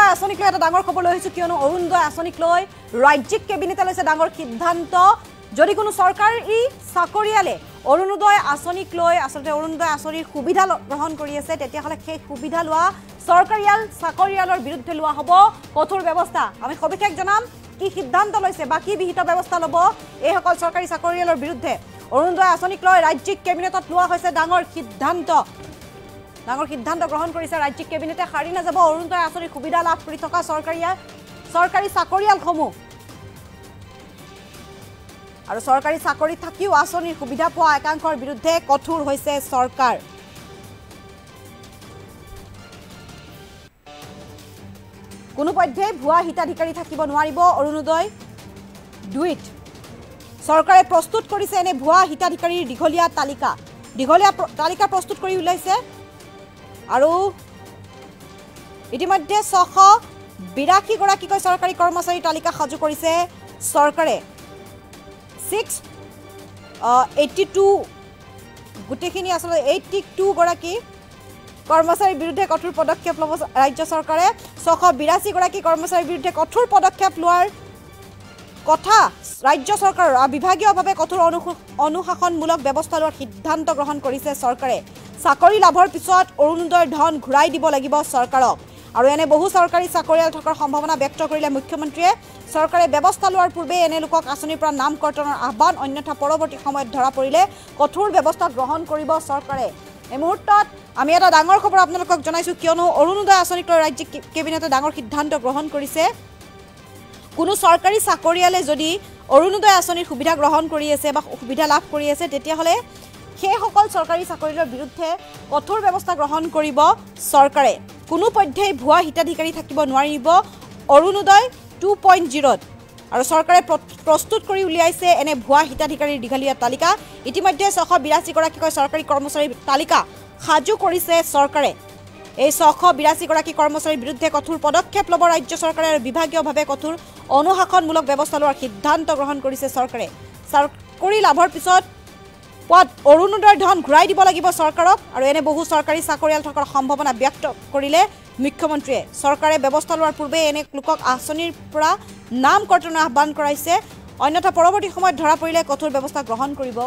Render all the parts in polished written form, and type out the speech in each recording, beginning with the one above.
অৰুণোদয় আঁচনিক লৈ এটা ডাঙৰ খবৰ লৈ আহিছোঁ কিয়নো অৰুণোদয় আঁচনিক লৈ ৰাজ্যিক কেবিনেটে লৈছে ডাঙৰ সিদ্ধান্ত যদি কোনো চৰকাৰী চাকৰিয়ালে অৰুণোদয় আঁচনিক লৈ আচলতে অৰুণোদয় আঁচনিৰ সুবিধা গ্ৰহণ কৰি আছে তেতিয়াহ'লে সেই সুবিধা লোৱা চাকৰিয়ালৰ বিৰুদ্ধে লোৱা হ'ব কঠোৰ ব্যৱস্থা আমি সবিশেষ জনাম কি সিদ্ধান্ত লৈছে বা কি বিহিত ব্যৱস্থা ল'ব এইসকল চৰকাৰী চাকৰিয়ালৰ বিৰুদ্ধে অৰুণোদয় আঁচনিক লৈ ৰাজ্যিক কেবিনেটত লোৱা হৈছে ডাঙৰ সিদ্ধান্ত গ্ৰহণ কৰিছে ৰাজ্যিক কেবিনেটে সাৰি নাযাব অৰুণোদয় আঁচনিৰ সুবিধা লাভ কৰি থকা চৰকাৰী চাকৰিয়ালসমূহ আৰু চৰকাৰী চাকৰি থাকিও আঁচনিৰ সুবিধা পোৱা একাংশৰ বিৰুদ্ধে কঠোৰ হৈছে চৰকাৰ কোনোপধ্যে ভুৱা হিতাধিকাৰী থাকিব নোৱাৰিব অৰুণোদয় 2ত চৰকাৰে প্ৰস্তুত কৰিছে এনে ভুৱা হিতাধিকাৰীৰ দীঘলীয়া তালিকা প্ৰস্তুত কৰি উলাইছে আৰু ইতিমধ্যে 682 গৰাকীকৈ চৰকাৰী কৰ্মচাৰীৰ তালিকা সাজু কৰিছে চৰকাৰে 682 গোটেইখিনি আসলে 82 গৰাকী কৰ্মচাৰীৰ বিৰুদ্ধে কঠোৰ পদক্ষেপ ল'ব ৰাজ্য চৰকাৰে 682 গৰাকী কৰ্মচাৰীৰ বিৰুদ্ধে কঠোৰ পদক্ষেপ লোৱাৰ কথা ৰাজ্য চৰকাৰৰ বিভাগীয়ভাৱে কঠোৰ অনুশাসনমূলক ব্যৱস্থা লোৱাৰ সিদ্ধান্ত গ্ৰহণ কৰিছে চৰকাৰে চাকৰি লাভৰ পিছত অৰুণোদয়ৰ ধন ঘূৰাই দিব লাগিব চৰকাৰক আৰু এনে বহু চৰকাৰী চাকৰিয়াল থকাৰ সম্ভাৱনা ব্যক্ত কৰিলে মুখ্যমন্ত্ৰীয়ে চৰকাৰে ব্যৱস্থা লোৱাৰ পূৰ্বে এনে লোকক আঁচনিৰ পৰা নাম কৰ্তনৰ আহ্বান অন্যথা পৰৱৰ্তী সময়ত ধৰা পৰিলে কঠোৰ ব্যৱস্থা গ্ৰহণ কৰিব চৰকাৰে এই মুহূৰ্তত আমি এটা ডাঙৰ খবৰ আপোনালোকক জনাইছো কিয়নো অৰুণোদয় আঁচনিক লৈ ৰাজ্যিক কেবিনেটে ডাঙৰ সিদ্ধান্ত গ্ৰহণ কৰিছে কোনো চৰকাৰী চাকৰিয়ালে যদি অৰুণোদয় আঁচনিৰ সুবিধা গ্ৰহণ কৰি আছে বা সুবিধা লাভ কৰি আছে তেতিয়াহ'লে সেইসকল চৰকাৰী চাকৰিয়ালৰ বিৰুদ্ধে কঠোৰ ব্যৱস্থা গ্ৰহণ কৰিব চৰকাৰে কোনোপধ্যেই ভুৱা হিতাধিকাৰী থাকিব নোৱাৰিব অৰুণোদয় 2.0ত আৰু চৰকাৰে প্ৰস্তুত কৰি উলিয়াইছে এনে ভুৱা হিতাধিকাৰীৰ দীঘলীয়া তালিকা ইতিমধ্যে 682 গৰাকীকৈ চৰকাৰী কৰ্মচাৰীৰ তালিকা সাজু কৰিছে চৰকাৰে এই 682 গৰাকী কৰ্মচাৰীৰ বিৰুদ্ধে কঠোৰ পদক্ষেপ ল'ব ৰাজ্য চৰকাৰে আৰু বিভাগীয়ভাৱে কঠোৰ অনুশাসনমূলক ব্যৱস্থা লোৱাৰ সিদ্ধান্ত গ্ৰহণ কৰিছে চৰকাৰে চাকৰি লাভৰ পিছত অৰুণোদয়ৰ ধন ঘূৰাই দিব লাগিব চৰকাৰক আৰু এনে বহু চৰকাৰী চাকৰিয়াল থকাৰ সম্ভাৱনা ব্যক্ত কৰিলে মুখ্যমন্ত্ৰীয়ে চৰকাৰে ব্যৱস্থা লোৱাৰ পূৰ্বে এনে লোকক আঁচনিৰ পৰা নাম কৰ্তনৰ আহ্বান কৰাইছে অন্যথা পৰৱৰ্তী সময়ত ধৰা পৰিলে কঠোৰ ব্যৱস্থা গ্ৰহণ কৰিব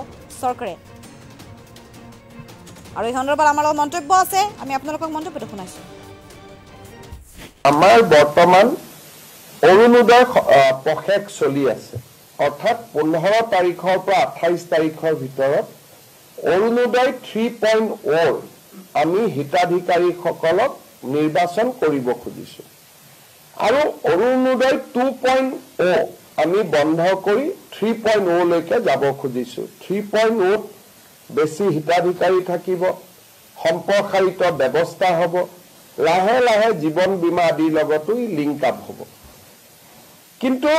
চৰকাৰে আৰু এই সন্দৰ্ভত আমাৰ মন্তব্য আছে আমি আপোনালোকক মন্তব্যটো শুনাইছো আমাৰ বৰ্তমান অৰুণোদয় প্ৰশেক চলি আছে অৰ্থাৎ 15 তাৰিখৰ পৰা 28 তাৰিখৰ ভিতৰত অৰুণোদয় 3.0 আমি হিতাধিকাৰীসকলক নিৰ্বাচন কৰিব খুজিছো আৰু অৰুণোদয় 2.0 আমি বন্ধ কৰি 3.0 লৈকে যাব খুজিছো 3.0 বেছি হিতাধিকাৰী থাকিব সম্প্ৰসাৰিত ব্যৱস্থা হ'ব লাহে লাহে জীৱন বীমা আদিৰ লগতো লিংক আপ হ'ব কিন্তু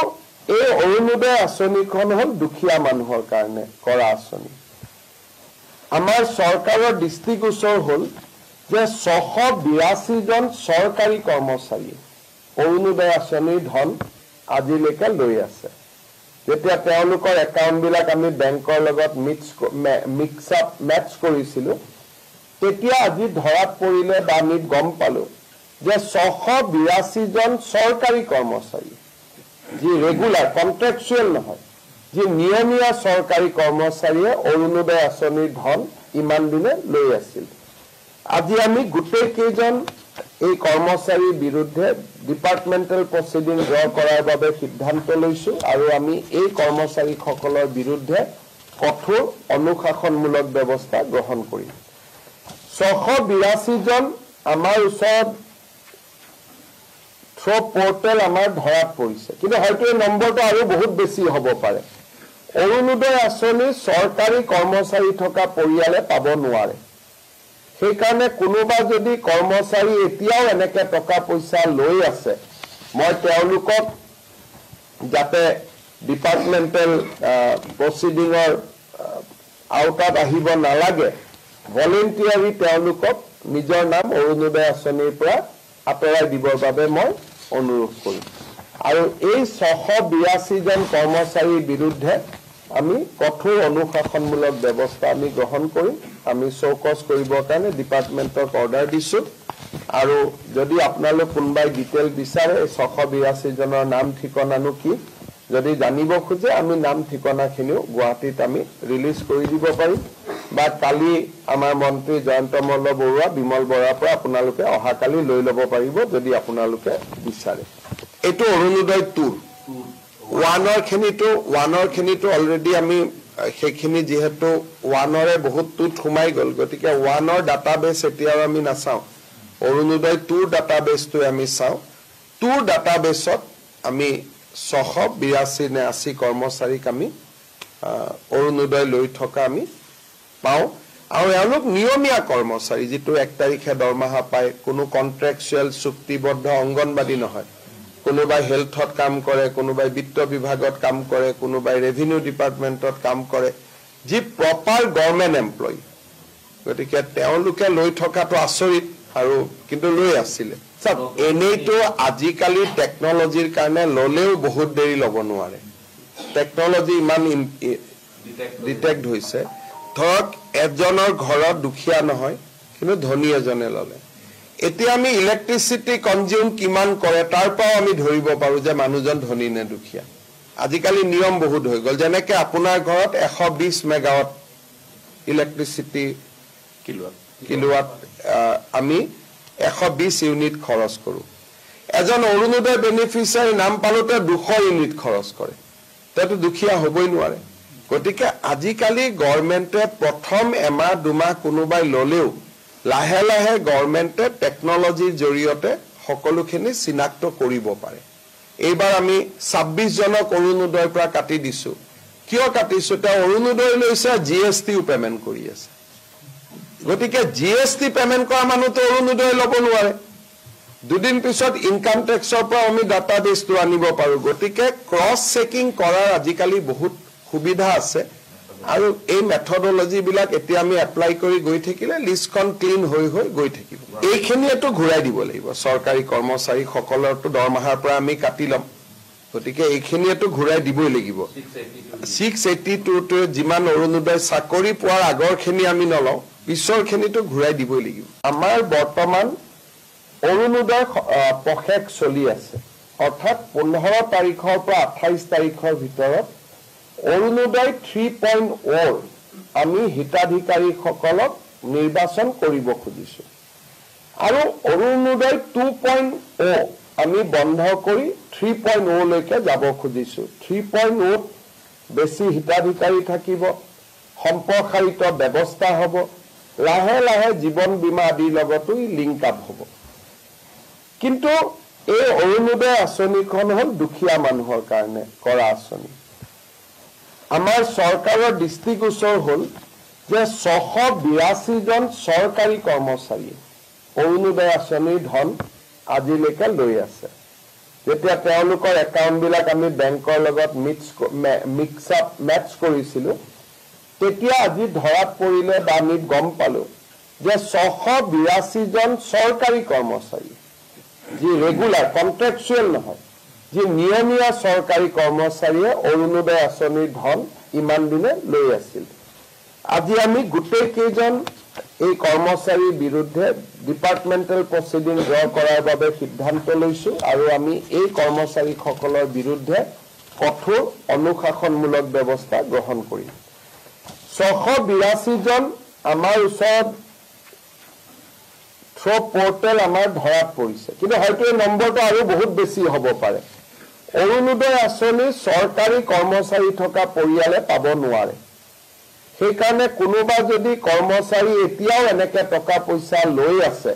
এই অৰুণোদয় আঁচনিখন হ'ল দুখীয়া মানুহৰ কাৰণে কৰা আঁচনি আমাৰ চৰকাৰৰ দৃষ্টিগোচৰ হ'ল যে 682 জন চৰকাৰী কৰ্মচাৰী অৰুণোদয় আঁচনিৰ ধন আজিলৈকে লৈ আছে যেতিয়া তেওঁলোকৰ একাউণ্টবিলাক আমি বেংকৰ লগত মেটচ কৰিছিলোঁ তেতিয়া আজি ধৰাত পৰিলে বা আমি গম পালোঁ যে 682 জন চৰকাৰী কৰ্মচাৰী যি ৰেগুলাৰ কন্ট্ৰেকচুৱেল নহয় যি নিয়মীয়া চৰকাৰী কৰ্মচাৰীয়ে অৰুণোদয় আঁচনিৰ ধন ইমান দিনে লৈ আছিল আজি আমি গোটেই কেইজন এই কৰ্মচাৰীৰ বিৰুদ্ধে ডিপাৰ্টমেণ্টেল প্ৰচিডিং ড্ৰ কৰাৰ বাবে সিদ্ধান্ত লৈছো আৰু আমি এই কৰ্মচাৰীসকলৰ বিৰুদ্ধে কঠোৰ অনুশাসনমূলক ব্যৱস্থা গ্ৰহণ কৰিম 682 জন আমাৰ ওচৰত থ্ৰ পোৰ্টেল আমাৰ ধৰাত পৰিছে কিন্তু হয়তো এই নম্বৰটো আৰু বহুত বেছি হ'ব পাৰে অৰুণোদয় আঁচনি চৰকাৰী কৰ্মচাৰী থকা পৰিয়ালে পাব নোৱাৰে সেইকাৰণে কোনোবা যদি কৰ্মচাৰী এতিয়াও এনেকৈ টকা পইচা লৈ আছে মই তেওঁলোকক যাতে ডিপাৰ্টমেণ্টেল প্ৰচিডিঙৰ আওতাত আহিব নালাগে ভলেণ্টিয়াৰী তেওঁলোকক নিজৰ নাম অৰুণোদয় আঁচনিৰ পৰা আঁতৰাই দিবৰ বাবে মই অনুৰোধ কৰিম আৰু এই 682 জন কৰ্মচাৰীৰ বিৰুদ্ধে আমি কঠোৰ অনুশাসনমূলক ব্যৱস্থা আমি গ্ৰহণ কৰিম আমি চৌকছ কৰিবৰ কাৰণে ডিপাৰ্টমেণ্টক অৰ্ডাৰ দিছোঁ আৰু যদি আপোনালোক কোনোবাই ডিটেইল বিচাৰে 682 জনৰ নাম ঠিকনানো কি যদি জানিব খোজে আমি নাম ঠিকনাখিনিও গুৱাহাটীত আমি ৰিলিজ কৰি দিব পাৰিম বা কালি আমাৰ মন্ত্ৰী জয়ন্ত মল্ল বৰুৱা বিমল বৰাৰ পৰা আপোনালোকে অহাকালি লৈ ল'ব পাৰিব যদি আপোনালোকে বিচাৰে এইটো অৰুণোদয় 2 ওৱানৰ খিনিটো অলৰেডি আমি সেইখিনি যেহেতু ওৱানৰে বহুত টুত সোমাই গ'ল গতিকে ওৱানৰ ডাটাবেছ এতিয়াও আমি নাচাওঁ অৰুণোদয় 2 ডাটাবেছটো আমি চাওঁ 2 ডাটাবেছত আমি 682 নে 80 কৰ্মচাৰীক আমি অৰুণোদয় লৈ থকা আমি পাওঁ আৰু এওঁলোক নিয়মীয়া কৰ্মচাৰী যিটো 1 তাৰিখে দৰমহা পায় কোনো কন্ট্ৰেকচুৱেল চুক্তিবদ্ধ অংগনবাদী নহয় কোনোবাই হেলথত কাম কৰে কোনোবাই বিত্ত বিভাগত কাম কৰে কোনোবাই ৰেভিনিউ ডিপাৰ্টমেণ্টত কাম কৰে যি প্ৰপাৰ গভৰ্ণমেণ্ট এমপ্লয়ী গতিকে তেওঁলোকে লৈ থকাটো আচৰিত আৰু কিন্তু লৈ আছিলে এনেইতো আজিকালি টেকনলজিৰ কাৰণে ললেও বহুত দেৰি ল'ব নোৱাৰে টেকনলজি ইমান ডিটেক্ট হৈছে ধৰক এজনৰ ঘৰত দুখীয়া নহয় কিন্তু ধনী এজনে ল'লে এতিয়া আমি ইলেক্ট্ৰিচিটি কনজিউম কিমান কৰে তাৰ পৰাও আমি ধৰিব পাৰো যে মানুহজন ধনী নে দুখীয়া আজিকালি নিয়ম বহুত হৈ গ'ল যেনেকৈ আপোনাৰ ঘৰত 120 মেগাৱাট ইলেক্ট্ৰিচিটি কিলোৱাট আমি 120 ইউনিট খৰচ কৰো এজন অৰুণোদয় বেনিফিচিয়াৰী নাম পালোতে 200 ইউনিট খৰচ কৰে তেতো দুখীয়া হ'বই নোৱাৰে গতিকে আজিকালি গভৰ্ণমেণ্টে প্ৰথম এমাহ দুমাহ কোনোবাই ল'লেও লাহে লাহে গভৰ্ণমেণ্টে টেকনলজিৰ জৰিয়তে সকলোখিনি চিনাক্ত কৰিব পাৰে এইবাৰ আমি 26 জনক অৰুণোদয়ৰ পৰা কাটি দিছো কিয় কাটিছো তা অৰুণোদয় লৈছে জিএসটিও পেমেন্ট কৰি আছে গতিকে জিএসটি পেমেন্ট কৰা মানুহটো অৰুণোদয় ল'ব নোৱাৰে দুদিন পিছত ইনকাম টেক্সৰ পৰা আমি ডাটাবেছটো আনিব পাৰো গতিকে ক্ৰছ চেকিং কৰাৰ আজিকালি বহুত সুবিধা আছে আৰু এই মেথডলজি বিলাক এতিয়া আমি এপ্লাই কৰি গৈ থাকিলে লিষ্টখন ক্লিন হৈ গৈ থাকিব এইখিনিটো ঘূৰাই দিব লাগিব চৰকাৰী কৰ্মচাৰী সকলৰটো দৰমহাৰ পৰা আমি কাটি লম গতিকে এইখিনিটো ঘূৰাই দিবই লাগিব 682 টো যিমান অৰুণোদয় চাকৰি পোৱাৰ আগৰখিনি আমি নলওঁ পিছৰখিনিটো ঘূৰাই দিবই লাগিব আমাৰ বৰ্তমান অৰুণোদয় পখেক চলি আছে অৰ্থাৎ 15 তাৰিখৰ পৰা 28 তাৰিখৰ ভিতৰত অৰুণোদয় 3.0 আমি হিতাধিকাৰীসকলক নিৰ্বাচন কৰিব খুজিছো আৰু অৰুণোদয় 2.0 আমি বন্ধ কৰি 3.0 লৈকে যাব খুজিছো 3.0 বেছি হিতাধিকাৰী থাকিব সম্প্ৰসাৰিত ব্যৱস্থা হ'ব লাহে লাহে জীৱন বীমা আদিৰ লগতো লিংক আপ হ'ব কিন্তু এই অৰুণোদয় আঁচনিখন হ'ল দুখীয়া মানুহৰ কাৰণে কৰা আঁচনি আমাৰ চৰকাৰৰ দৃষ্টিগোচৰ হ'ল যে 682 জন চৰকাৰী কৰ্মচাৰী অৰুণোদয় আঁচনিৰ ধন আজিলৈকে লৈ আছে যেতিয়া তেওঁলোকৰ একাউণ্টবিলাক আমি বেংকৰ লগত মেটচ কৰিছিলোঁ তেতিয়া আজি ধৰাত পৰিলে বা আমি গম পালো যে 682 জন চৰকাৰী কৰ্মচাৰী যি ৰেগুলাৰ কন্ট্ৰেকচুৱেল নহয় যি নিয়মীয়া চৰকাৰী কৰ্মচাৰীয়ে অৰুণোদয় আঁচনিৰ ধন ইমান দিনে লৈ আছিল আজি আমি গোটেই কেইজন এই কৰ্মচাৰীৰ বিৰুদ্ধে ডিপাৰ্টমেণ্টেল প্ৰচিডিং ড্ৰ কৰাৰ বাবে সিদ্ধান্ত লৈছো আৰু আমি এই কৰ্মচাৰীসকলৰ বিৰুদ্ধে কঠোৰ অনুশাসনমূলক ব্যৱস্থা গ্ৰহণ কৰিম 682 জন আমাৰ ওচৰত থ্ৰ পোৰ্টেল আমাৰ ধৰাত পৰিছে কিন্তু হয়তো এই নম্বৰটো আৰু বহুত বেছি হ'ব পাৰে অৰুণোদয় আঁচনি চৰকাৰী কৰ্মচাৰী থকা পৰিয়ালে পাব নোৱাৰে সেইকাৰণে কোনোবা যদি কৰ্মচাৰী এতিয়াও এনেকৈ টকা পইচা লৈ আছে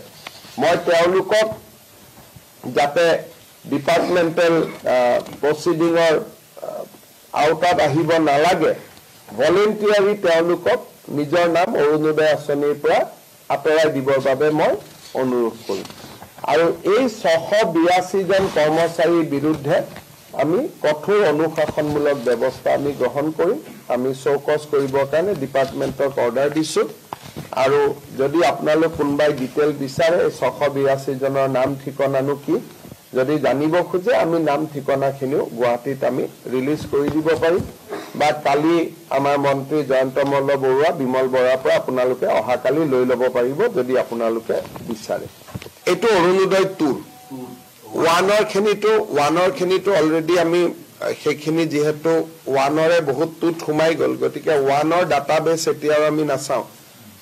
মই তেওঁলোকক যাতে ডিপাৰ্টমেণ্টেল প্ৰচিডিঙৰ আওতাত আহিব নালাগে ভলেণ্টিয়াৰী তেওঁলোকক নিজৰ নাম অৰুণোদয় আঁচনিৰ পৰা আঁতৰাই দিবৰ বাবে মই অনুৰোধ কৰিম আৰু এই 682 জন কৰ্মচাৰীৰ বিৰুদ্ধে আমি কঠোৰ অনুশাসনমূলক ব্যৱস্থা আমি গ্ৰহণ কৰিম আমি চৌকছ কৰিবৰ কাৰণে ডিপাৰ্টমেণ্টক অৰ্ডাৰ দিছো আৰু যদি আপোনালোক কোনোবাই ডিটেইল বিচাৰে 682 জনৰ নাম ঠিকনানো কি যদি জানিব খোজে আমি নাম ঠিকনাখিনিও গুৱাহাটীত আমি ৰিলিজ কৰি দিব পাৰিম বা কালি আমাৰ মন্ত্ৰী জয়ন্ত মল্ল বৰুৱা বিমল বৰাৰ পৰা আপোনালোকে অহাকালি লৈ ল'ব পাৰিব যদি আপোনালোকে বিচাৰে এইটো অৰুণোদয় 2 ওৱানৰ খিনিটো অলৰেডি আমি সেইখিনি যিহেতু ওৱানৰে বহুত টুত সোমাই গ'ল গতিকে ওৱানৰ ডাটাবেছ এতিয়াও আমি নাচাওঁ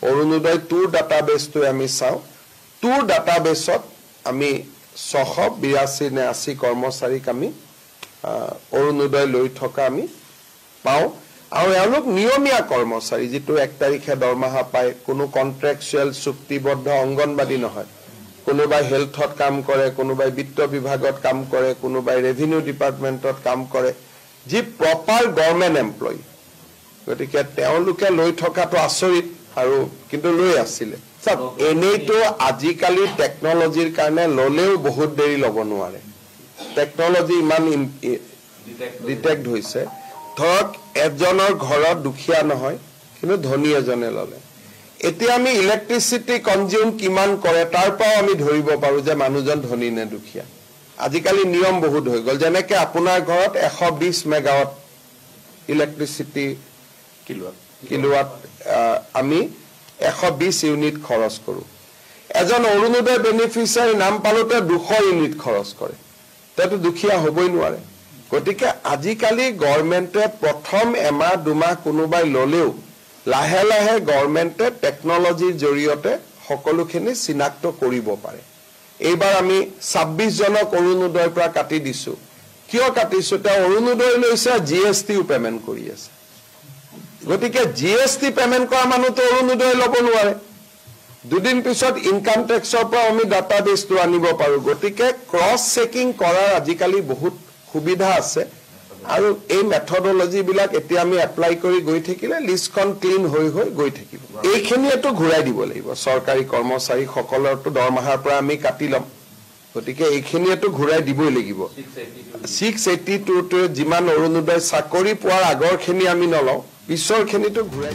অৰুণোদয় 2 ডাটাবেছটো আমি চাওঁ 2 ডাটাবেছত আমি 682 নে 80 কৰ্মচাৰীক আমি অৰুণোদয় লৈ থকা আমি পাওঁ আৰু এওঁলোক নিয়মীয়া কৰ্মচাৰী যিটো 1 তাৰিখে দৰমহা পায় কোনো কন্ট্ৰেকচুৱেল চুক্তিবদ্ধ অংগনবাদী নহয় কোনোবাই হেলথত কাম কৰে কোনোবাই বিত্ত বিভাগত কাম কৰে কোনোবাই ৰেভিনিউ ডিপাৰ্টমেণ্টত কাম কৰে যি প্ৰপাৰ গভৰ্ণমেণ্ট এমপ্লয়ী গতিকে তেওঁলোকে লৈ থকাটো আচৰিত আৰু কিন্তু লৈ আছিলে সব এনেইতো আজিকালি টেকনলজিৰ কাৰণে ললেও বহুত দেৰি ল'ব নোৱাৰে টেকনলজি ইমান ডিটেক্ট হৈছে ধৰক এজনৰ ঘৰত দুখীয়া নহয় কিন্তু ধনী এজনে ল'লে এতিয়া আমি ইলেক্ট্ৰিচিটি কনজিউম কিমান কৰে তাৰ পৰাও আমি ধৰিব পাৰো যে মানুহজন ধনী নে দুখীয়া আজিকালি নিয়ম বহুত হৈ গ'ল যেনেকৈ আপোনাৰ ঘৰত 120 মেগাৱাট ইলেক্ট্ৰিচিটি কিলোৱাট আমি 120 ইউনিট খৰচ কৰো এজন অৰুণোদয় বেনিফিচিয়াৰী নাম পালোতে 200 ইউনিট খৰচ কৰে তেতো দুখীয়া হ'বই নোৱাৰে গতিকে আজিকালি গভৰ্ণমেণ্টে প্ৰথম এমাহ দুমাহ কোনোবাই ল'লেও লাহে লাহে গভৰ্ণমেণ্টে টেকনলজিৰ জৰিয়তে সকলোখিনি চিনাক্ত কৰিব পাৰে এইবাৰ আমি 26 জনক অৰুণোদয়ৰ পৰা কাটি দিছো কিয় কাটিছো তা অৰুণোদয় লৈছে জিএসটিও পেমেন্ট কৰি আছে গতিকে জিএসটি পেমেন্ট কৰা মানুহটো অৰুণোদয় ল'ব নোৱাৰে দুদিন পিছত ইনকাম টেক্সৰ পৰা আমি ডাটাবেছটো আনিব পাৰো গতিকে ক্ৰছ চেকিং কৰাৰ আজিকালি বহুত সুবিধা আছে আৰু এই মেথডলজি বিলাক এতিয়া আমি এপ্লাই কৰি গৈ থাকিলে লিষ্টখন ক্লিন হৈ গৈ থাকিব এইখিনিটো ঘূৰাই দিব লাগিব চৰকাৰী কৰ্মচাৰী সকলৰটো দৰমহাৰ পৰা আমি কাটি লম গতিকে এইখিনিটো ঘূৰাই দিবই লাগিব 682 টো যিমান অৰুণোদয় চাকৰি পোৱাৰ আগৰখিনি আমি নলওঁ পিছৰখিনিটো ঘূৰাই